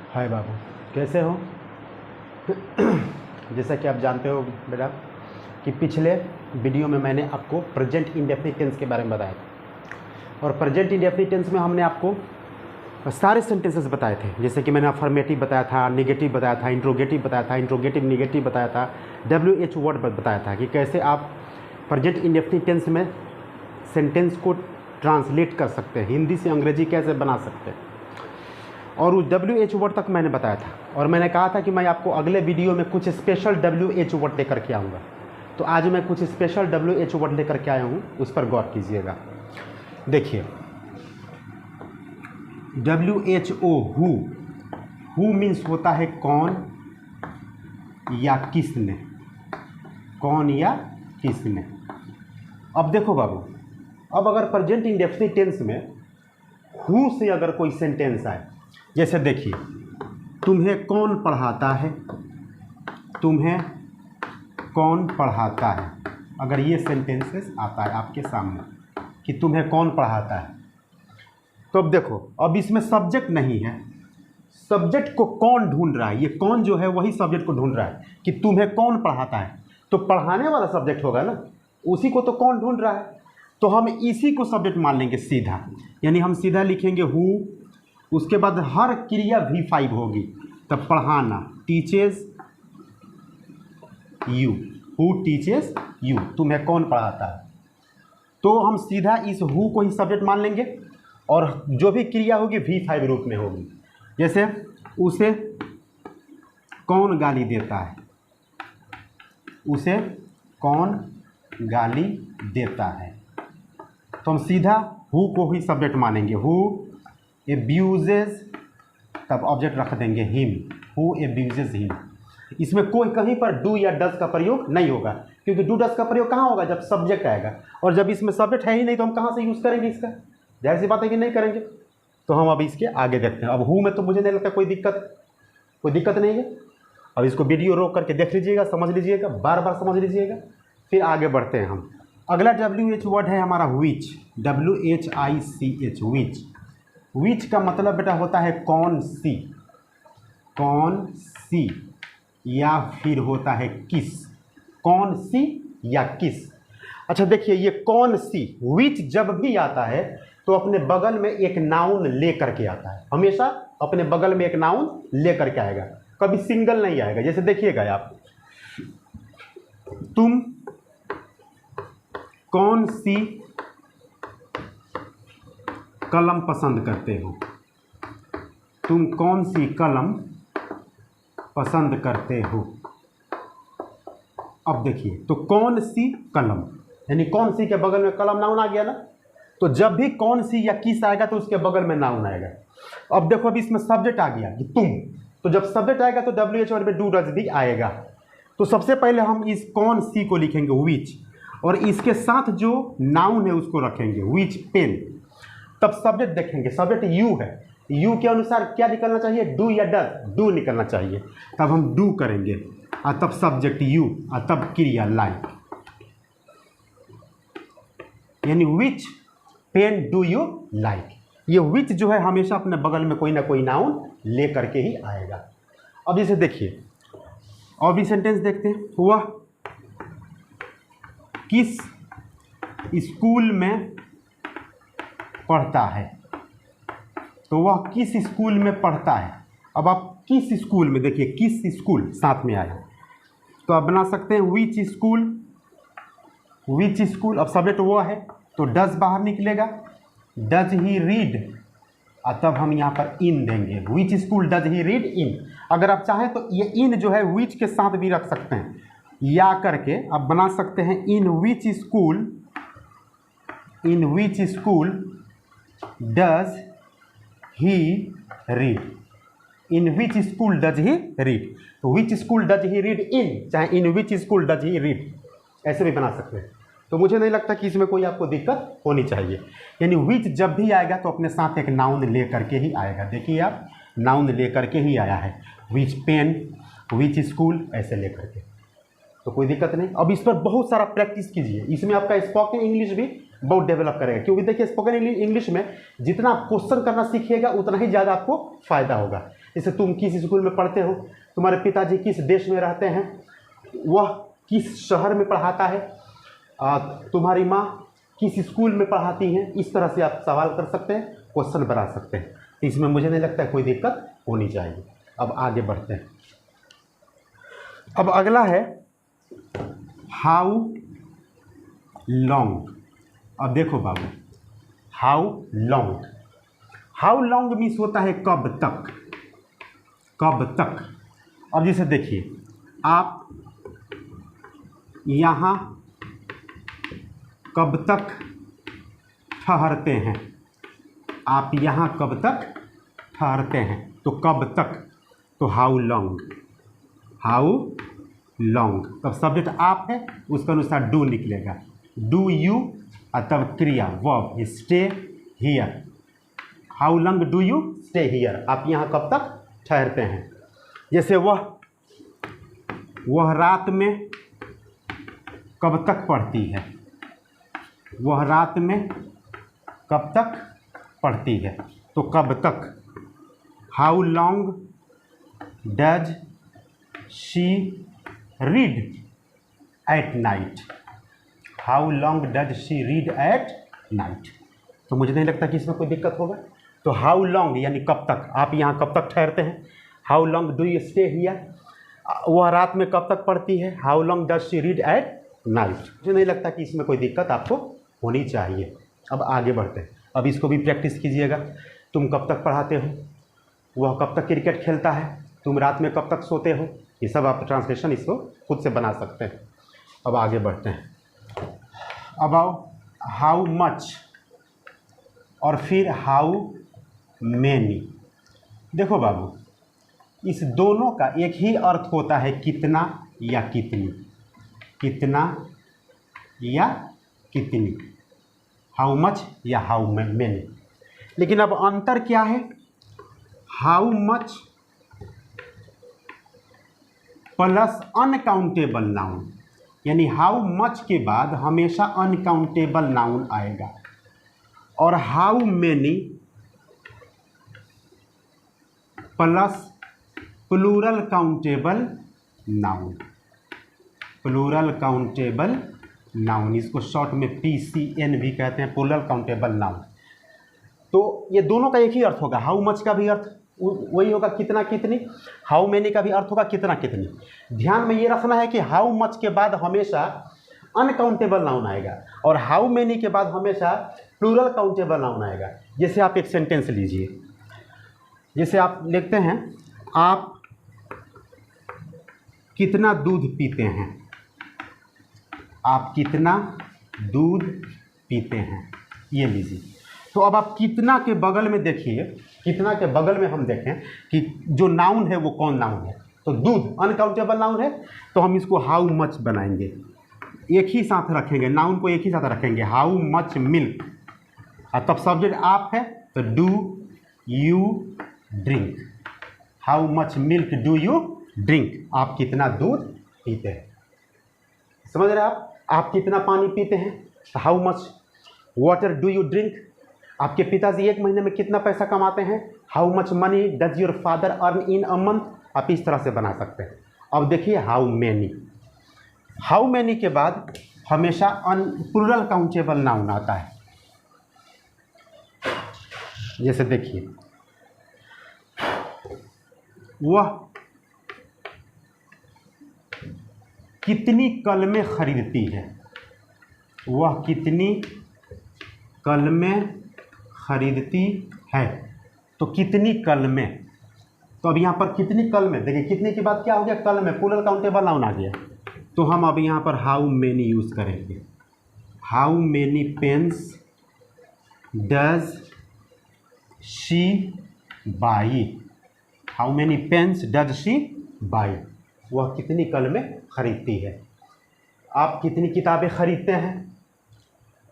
हाय बाबू, कैसे हो? जैसा कि आप जानते हो बेटा कि पिछले वीडियो में मैंने आपको प्रेजेंट इंडेफिनिट टेंस के बारे में बताया था और प्रेजेंट इंडेफिनिट टेंस में हमने आपको सारे सेंटेंसेस बताए थे। जैसे कि मैंने अफर्मेटिव बताया था, नेगेटिव बताया था, इंट्रोगेटिव बताया था, इंट्रोगेटिव नेगेटिव बताया था, WH वर्ड बताया था कि कैसे आप प्रेजेंट इंडेफिनिट टेंस में सेंटेंस को ट्रांसलेट कर सकते हैं, हिंदी से अंग्रेजी कैसे बना सकते हैं। और उस WH वर्ड तक मैंने बताया था और मैंने कहा था कि मैं आपको अगले वीडियो में कुछ स्पेशल WH वर्ड लेकर के आऊँगा। तो आज मैं कुछ स्पेशल WH वर्ड लेकर के आया हूँ, उस पर गौर कीजिएगा। देखिए, WHO हु मीन्स होता है कौन या किसने, कौन या किसने। अब देखो बाबू, अब अगर प्रेजेंट इंडेफिनिट टेंस में हु से अगर कोई सेंटेंस आए, जैसे देखिए, तुम्हें कौन पढ़ाता है, तुम्हें कौन पढ़ाता है, अगर ये सेंटेंसेस आता है आपके सामने कि तुम्हें कौन पढ़ाता है, तो अब देखो, अब इसमें सब्जेक्ट नहीं है, सब्जेक्ट को कौन ढूंढ रहा है, ये कौन जो है वही सब्जेक्ट को ढूंढ रहा है कि तुम्हें कौन पढ़ाता है, तो पढ़ाने वाला सब्जेक्ट होगा ना, उसी को तो कौन ढूंढ रहा है। तो हम इसी को सब्जेक्ट मान लेंगे सीधा, यानी हम सीधा लिखेंगे हु, उसके बाद हर क्रिया V5 होगी, तब पढ़ाना, teaches you, who teaches you, तुम्हें कौन पढ़ाता है। तो हम सीधा इस हु को ही सब्जेक्ट मान लेंगे और जो भी क्रिया होगी V5 रूप में होगी। जैसे उसे कौन गाली देता है, उसे कौन गाली देता है, तो हम सीधा हु को ही सब्जेक्ट मानेंगे। हु एब्यूजेज, तब ऑब्जेक्ट रख देंगे हिम, हु एब्यूजेज हिम। इसमें कोई कहीं पर डू या डज का प्रयोग नहीं होगा, क्योंकि डू डज का प्रयोग कहाँ होगा, जब सब्जेक्ट आएगा, और जब इसमें सब्जेक्ट है ही नहीं तो हम कहाँ से यूज़ करेंगे इसका, जाहिर सी बात है कि नहीं करेंगे। तो हम अब इसके आगे देखते हैं। अब हु में तो मुझे नहीं लगता कोई दिक्कत नहीं है। अब इसको वीडियो रोक करके देख लीजिएगा, समझ लीजिएगा, बार बार समझ लीजिएगा, फिर आगे बढ़ते हैं हम। अगला WH वर्ड है हमारा विच, WHICH, विच। विच का मतलब बेटा होता है कौन सी, कौन सी, या फिर होता है किस, कौन सी या किस। अच्छा देखिए, ये कौन सी, विच जब भी आता है तो अपने बगल में एक नाउन ले करके आता है, हमेशा अपने बगल में एक नाउन ले करके आएगा, कभी सिंगल नहीं आएगा। जैसे देखिएगा आप, तुम कौन सी कलम पसंद करते हो, तुम कौन सी कलम पसंद करते हो। अब देखिए, तो कौन सी कलम, यानी कौन सी के बगल में कलम नाउन आ गया ना, तो जब भी कौन सी या किस आएगा तो उसके बगल में नाउन आएगा। अब देखो, अब इसमें सब्जेक्ट आ गया कि तुम, तो जब सब्जेक्ट आएगा तो WH वर्ड में डू डज भी आएगा। तो सबसे पहले हम इस कौन सी को लिखेंगे विच, और इसके साथ जो नाउन है उसको रखेंगे विच पेन। तब सब्जेक्ट देखेंगे, सब्जेक्ट यू है, यू के अनुसार क्या निकलना चाहिए, डू या डज, डू निकलना चाहिए, तब हम डू करेंगे, और तब सब्जेक्ट यू, और तब क्रिया लाइक, यानी विच पेन डू यू लाइक। ये विच जो है हमेशा अपने बगल में कोई ना कोई नाउन ले करके ही आएगा। अब जैसे देखिए, और भी सेंटेंस देखते हैं। वह किस स्कूल में पढ़ता है, तो वह किस स्कूल में पढ़ता है। अब आप किस स्कूल में, देखिए किस स्कूल साथ में आया, तो आप बना सकते हैं विच स्कूल, विच स्कूल। अब सब्जेक्ट वो है तो डज बाहर निकलेगा, डज ही रीड, और तब हम यहाँ पर इन देंगे, विच स्कूल डज ही रीड इन। अगर आप चाहें तो ये इन जो है विच के साथ भी रख सकते हैं, या करके आप बना सकते हैं in which school, in which school does he read, in which school does he read. तो which school does he read in, चाहे in which school does he read, ऐसे भी बना सकते हैं। तो मुझे नहीं लगता कि इसमें कोई आपको दिक्कत होनी चाहिए। यानी विच जब भी आएगा तो अपने साथ एक नाउन ले करके ही आएगा। देखिए आप, नाउन ले करके ही आया है, विच पेन, विच स्कूल, ऐसे ले करके, तो कोई दिक्कत नहीं। अब इस पर बहुत सारा प्रैक्टिस कीजिए, इसमें आपका स्पोकन इंग्लिश भी बहुत डेवलप करेगा, क्योंकि देखिए स्पोकन इंग्लिश में जितना आप क्वेश्चन करना सीखिएगा उतना ही ज़्यादा आपको फ़ायदा होगा। जैसे तुम किस स्कूल में पढ़ते हो, तुम्हारे पिताजी किस देश में रहते हैं, वह किस शहर में पढ़ाता है, तुम्हारी माँ किस स्कूल में पढ़ाती हैं। इस तरह से आप सवाल कर सकते हैं, क्वेश्चन बना सकते हैं। तो इसमें मुझे नहीं लगता है कोई दिक्कत होनी चाहिए। अब आगे बढ़ते हैं। अब अगला है हाउ लॉन्ग। अब देखो बाबू, how long, how long means होता है कब तक, कब तक। अब जैसे देखिए, आप यहाँ कब तक ठहरते हैं, आप यहाँ कब तक ठहरते हैं, तो कब तक, तो हाउ लॉन्ग, हाउ लॉन्ग। तब सब्जेक्ट आप है, उसके अनुसार डू निकलेगा, डू यू, और तब क्रिया verb stay here. How long do you stay here, आप यहाँ कब तक ठहरते हैं। जैसे वह रात में कब तक पढ़ती है, वह रात में कब तक पढ़ती है, तो कब तक। How long does she read at night, how long does she read at night. तो मुझे नहीं लगता कि इसमें कोई दिक्कत होगा। तो हाउ लॉन्ग यानी कब तक, आप यहाँ कब तक ठहरते हैं। How long do you stay here, वह रात में कब तक पढ़ती है। How long does she read at night. मुझे नहीं लगता कि इसमें कोई दिक्कत आपको होनी चाहिए। अब आगे बढ़ते हैं। अब इसको भी प्रैक्टिस कीजिएगा। तुम कब तक पढ़ाते हो, वह कब तक क्रिकेट खेलता है, तुम रात में कब तक सोते हो, ये सब आप ट्रांसलेशन इसको खुद से बना सकते हैं। अब आगे बढ़ते हैं। अब आओ हाउ मच और फिर हाउ मैनी। देखो बाबू, इस दोनों का एक ही अर्थ होता है, कितना या कितनी, कितना या कितनी, हाउ मच या हाउ मैनी। लेकिन अब अंतर क्या है, how much plus uncountable noun, यानी हाउ मच के बाद हमेशा अनकाउंटेबल नाउन आएगा, और how many plus plural countable noun, plural countable noun, इसको शॉर्ट में PCN भी कहते हैं, प्लूरल काउंटेबल नाउन। तो ये दोनों का एक ही अर्थ होगा। हाउ मच का भी अर्थ वही होगा, कितना कितनी। हाउ मैनी का भी अर्थ होगा, कितना कितनी। ध्यान में ये रखना है कि हाउ मच के बाद हमेशा अनकाउंटेबल नाउन आएगा, और हाउ मैनी के बाद हमेशा प्लूरल काउंटेबल नाउन आएगा। जैसे आप एक सेंटेंस लीजिए, जैसे आप लिखते हैं, आप कितना दूध पीते हैं, आप कितना दूध पीते हैं, ये लीजिए। तो अब आप कितना के बगल में देखिए, कितना के बगल में हम देखें कि जो नाउन है वो कौन नाउन है। तो दूध अनकाउंटेबल नाउन है, तो हम इसको हाउ मच बनाएंगे, एक ही साथ रखेंगे, नाउन को एक ही साथ रखेंगे, हाउ मच मिल्क। और तब सब्जेक्ट आप है, तो do you drink, how much milk do you drink, आप कितना दूध पीते हैं। समझ रहे आप कितना पानी पीते हैं, how much water do you drink. आपके पिताजी एक महीने में कितना पैसा कमाते हैं, how much money does your father earn in a month. आप इस तरह से बना सकते हैं। अब देखिए हाउ मैनी, हाउ मैनी के बाद हमेशा प्लूरल काउंटेबल नाउन आता है। जैसे देखिए, वह कितनी कलमें खरीदती है, वह कितनी कलमें खरीदती है, तो कितनी कलमें। तो अब यहाँ पर कितनी कलमें, देखिए कितनी के बाद क्या हो गया, कलमें, प्लूरल काउंटेबल नाउन आ गया। तो हम अब यहाँ पर हाउ मैनी यूज़ करेंगे। How many pens does she buy, how many pens does she buy, वह कितनी कलमें खरीदती है। आप कितनी किताबें खरीदते हैं,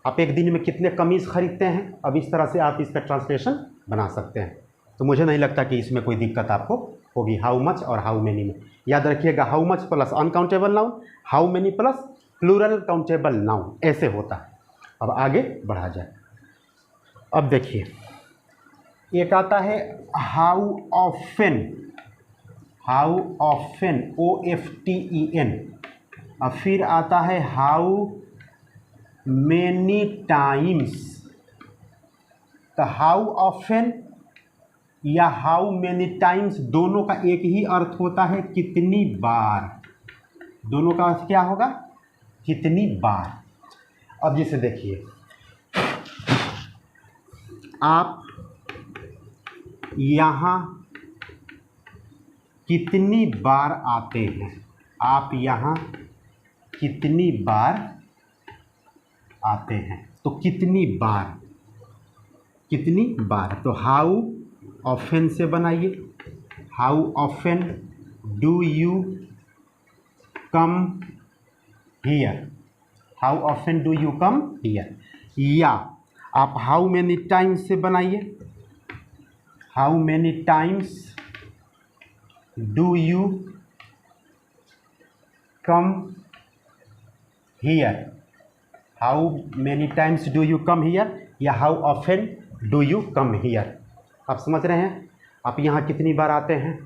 आप एक दिन में कितने कमीज़ खरीदते हैं। अब इस तरह से आप इसका ट्रांसलेशन बना सकते हैं। तो मुझे नहीं लगता कि इसमें कोई दिक्कत आपको होगी हाउ मच और हाउ मैनी में। याद रखिएगा, how much plus uncountable noun, how many plus plural countable noun, ऐसे होता है। अब आगे बढ़ा जाए। अब देखिए, एक आता है how often, how often OFTEN, और फिर आता है हाउ मेनी टाइम्स। तो हाउ ऑफन या हाउ मेनी टाइम्स दोनों का एक ही अर्थ होता है, कितनी बार। दोनों का अर्थ क्या होगा, कितनी बार। अब जैसे देखिए, आप यहाँ कितनी बार आते हैं, आप यहाँ कितनी बार आते हैं, तो कितनी बार, कितनी बार। तो हाउ ऑफन से बनाइए, how often do you come here, how often do you come here. या आप हाउ मेनी टाइम्स से बनाइए, how many times do you come here, how many times do you come here, या how often do you come here. आप समझ रहे हैं, आप यहाँ कितनी बार आते हैं,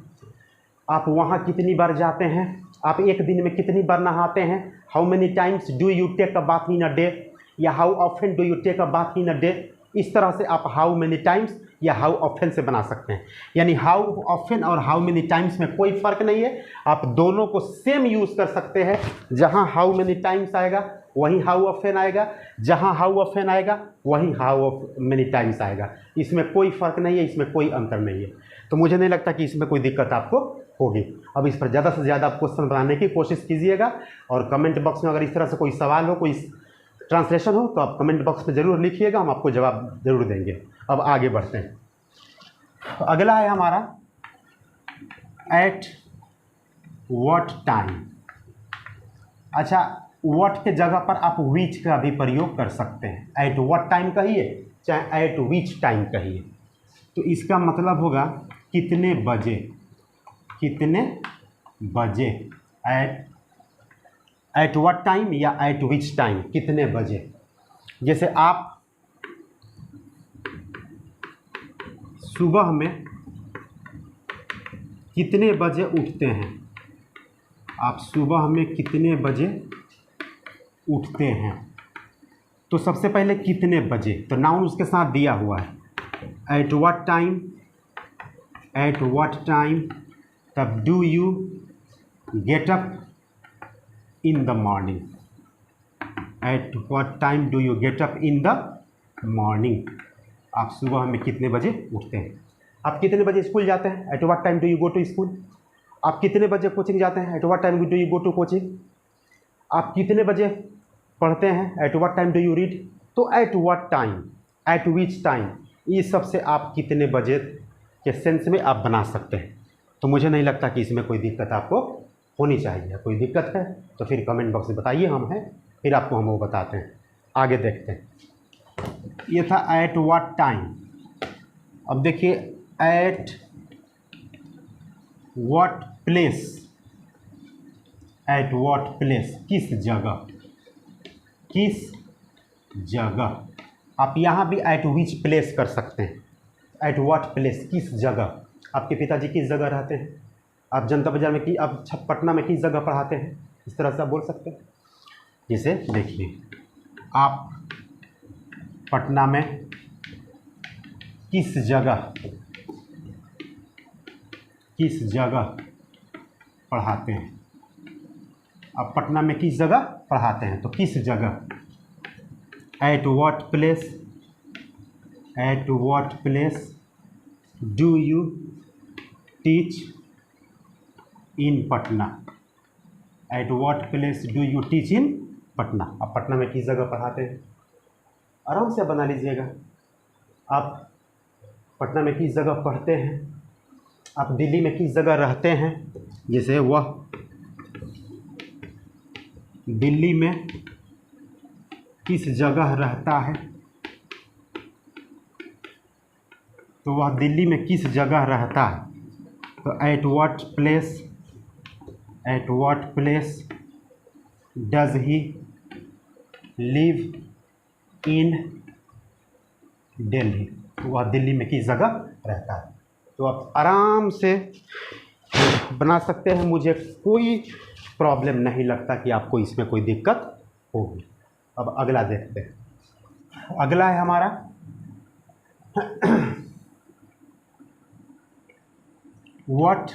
आप वहाँ कितनी बार जाते हैं, आप एक दिन में कितनी बार नहाते हैं, how many times do you take a bath in a day, या how often do you take a bath in a day. इस तरह से आप हाउ मेनी टाइम्स या हाउ ऑफन से बना सकते हैं। यानी हाउ ऑफन और हाउ मेनी टाइम्स में कोई फ़र्क नहीं है, आप दोनों को सेम यूज़ कर सकते हैं। जहाँ हाउ मेनी टाइम्स आएगा वहीं हाउ ऑफन आएगा, जहाँ हाउ ऑफन आएगा वहीं हाउ मेनी टाइम्स आएगा। इसमें कोई फ़र्क नहीं है, इसमें कोई अंतर नहीं है। तो मुझे नहीं लगता कि इसमें कोई दिक्कत आपको होगी। अब इस पर ज़्यादा से ज़्यादा आप क्वेश्चन बनाने की कोशिश कीजिएगा, और कमेंट बॉक्स में अगर इस तरह से कोई सवाल हो, कोई ट्रांसलेशन हो, तो आप कमेंट बॉक्स में ज़रूर लिखिएगा, हम आपको जवाब ज़रूर देंगे। अब आगे बढ़ते हैं। अगला है हमारा एट व्हाट टाइम। अच्छा, व्हाट के जगह पर आप विच का भी प्रयोग कर सकते हैं। एट व्हाट टाइम कहिए चाहे एट विच टाइम कहिए, तो इसका मतलब होगा कितने बजे, कितने बजे। एट व्हाट टाइम या एट विच टाइम, कितने बजे। जैसे आप सुबह में कितने बजे उठते हैं, आप सुबह में कितने बजे उठते हैं। तो सबसे पहले कितने बजे, तो नाउन उसके साथ दिया हुआ है। At what time, at what time, तब do you get up in the morning. At what time do you get up in the morning, आप सुबह में कितने बजे उठते हैं। आप कितने बजे स्कूल जाते हैं, at what time do you go to school. आप कितने बजे कोचिंग जाते हैं, at what time do you go to coaching. आप कितने बजे पढ़ते हैं, at what time do you read. तो at what time, at which time, इस सब से आप कितने बजे के सेंस में आप बना सकते हैं। तो मुझे नहीं लगता कि इसमें कोई दिक्कत आपको होनी चाहिए। कोई दिक्कत है तो फिर कमेंट बॉक्स में बताइए, हम हैं, फिर आपको हम वो बताते हैं। आगे देखते हैं। ये था एट व्हाट टाइम। अब देखिए at what place, at what place, किस जगह, किस जगह। आप यहाँ भी एट विच प्लेस कर सकते हैं। एट व्हाट प्लेस, किस जगह। आपके पिताजी किस जगह रहते हैं, आप जनता बाजार में, कि आप पटना में किस जगह पढ़ाते हैं, इस तरह से आप बोल सकते हैं। जैसे देखिए, आप पटना में किस जगह, किस जगह पढ़ाते हैं। आप पटना में किस जगह पढ़ाते हैं, तो किस जगह। At what place, at what place do you teach in Patna. At what place do you teach in Patna. आप पटना में किस जगह पढ़ाते हैं, आराम से बना लीजिएगा। आप पटना में किस जगह पढ़ते हैं, आप दिल्ली में किस जगह रहते हैं। जैसे वह दिल्ली में किस जगह रहता है, तो वह दिल्ली में किस जगह रहता है। तो at what place, at what place does he live in Delhi. वह दिल्ली में किस जगह रहता है। तो आप आराम से बना सकते हैं, मुझे कोई प्रॉब्लम नहीं लगता कि आपको इसमें कोई दिक्कत होगी। अब अगला देखते हैं। अगला है हमारा what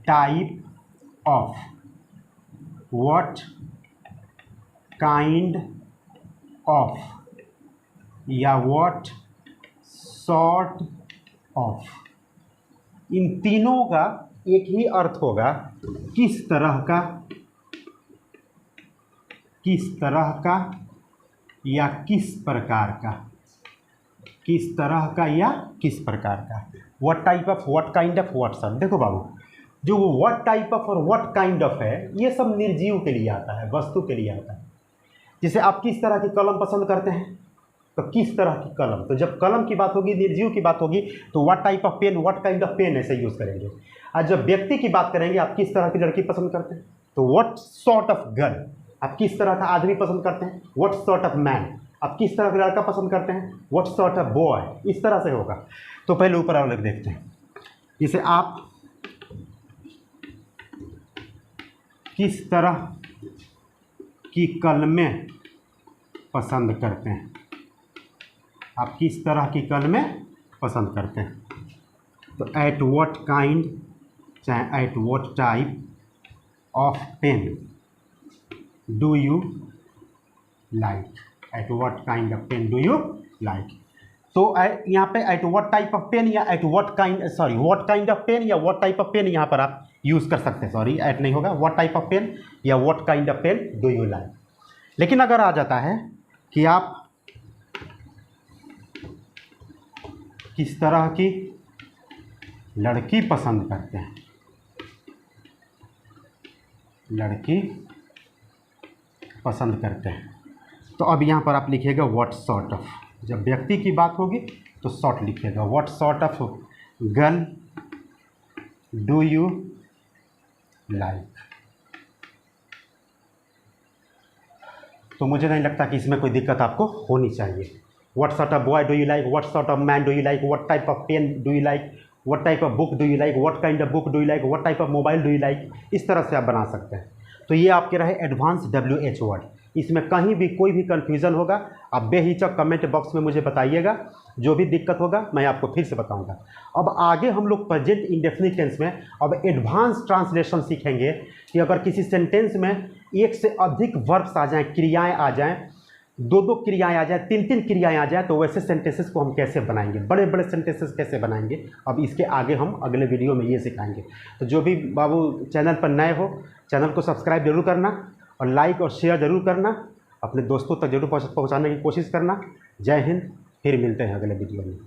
type of, what kind of या what sort of, इन तीनों का एक ही अर्थ होगा, किस तरह का, किस तरह का या किस प्रकार का, किस तरह का या किस प्रकार का। What type of, what kind of, what sort. देखो बाबू, जो वो व्हाट टाइप ऑफ और व्हाट काइंड ऑफ है, ये सब निर्जीव के लिए आता है, वस्तु के लिए आता है। जैसे आप किस तरह की कलम पसंद करते हैं, तो किस तरह की कलम, तो जब कलम की बात होगी, निर्जीव की बात होगी, तो what type of pen, what kind of pen ऐसे यूज़ करेंगे। और जब व्यक्ति की बात करेंगे, आप किस तरह की लड़की पसंद करते हैं, तो व्हाट सॉर्ट ऑफ गर्ल, आप किस तरह का आदमी पसंद करते हैं, व्हाट सॉर्ट ऑफ मैन, आप किस तरह का लड़का पसंद करते हैं, व्हाट सॉर्ट ऑफ बॉय, इस तरह से होगा। तो पहले ऊपर वाले देखते हैं। जैसे आप किस तरह की कलमें पसंद करते हैं, आप किस तरह की कलमें पसंद करते हैं, तो एट व्हाट काइंड, चाहे at what type of pen do you like, at what kind of pen do you like. तो यहाँ पे at what type of pen या at what kind, sorry what kind of pen या what type of pen यहाँ पर आप use कर सकते हैं, सॉरी एट नहीं होगा, व्हाट टाइप ऑफ पेन या what kind of pen do you like. लेकिन अगर आ जाता है कि आप किस तरह की लड़की पसंद करते हैं, लड़की पसंद करते हैं, तो अब यहाँ पर आप लिखिएगा व्हाट सॉर्ट ऑफ। जब व्यक्ति की बात होगी तो सॉर्ट लिखिएगा, what sort of girl do you like. तो मुझे नहीं लगता कि इसमें कोई दिक्कत आपको होनी चाहिए। What sort of boy do you like, what sort of man do you like, what type of pen do you like, what type of book do you like, what kind of book do you like, what type of mobile do you like, इस तरह से आप बना सकते हैं। तो ये आपके रहे एडवांस WH वर्ड। इसमें कहीं भी कोई भी कन्फ्यूज़न होगा, आप बेहिचक कमेंट बॉक्स में मुझे बताइएगा, जो भी दिक्कत होगा मैं आपको फिर से बताऊंगा। अब आगे हम लोग प्रेजेंट इंडेफिनिट टेंस में अब एडवांस ट्रांसलेशन सीखेंगे कि अगर किसी सेंटेंस में एक से अधिक वर्ब्स आ जाएं, क्रियाएं आ जाएं, दो क्रियाएं आ जाएं, तीन क्रियाएं आ जाएं, तो वैसे सेंटेंसेस को हम कैसे बनाएंगे, बड़े बड़े सेंटेंसेस कैसे बनाएंगे, अब इसके आगे हम अगले वीडियो में ये सिखाएंगे। तो जो भी बाबू चैनल पर नए हो, चैनल को सब्सक्राइब जरूर करना और लाइक और शेयर ज़रूर करना, अपने दोस्तों तक जरूर पहुंचाने की कोशिश करना। जय हिंद, फिर मिलते हैं अगले वीडियो में।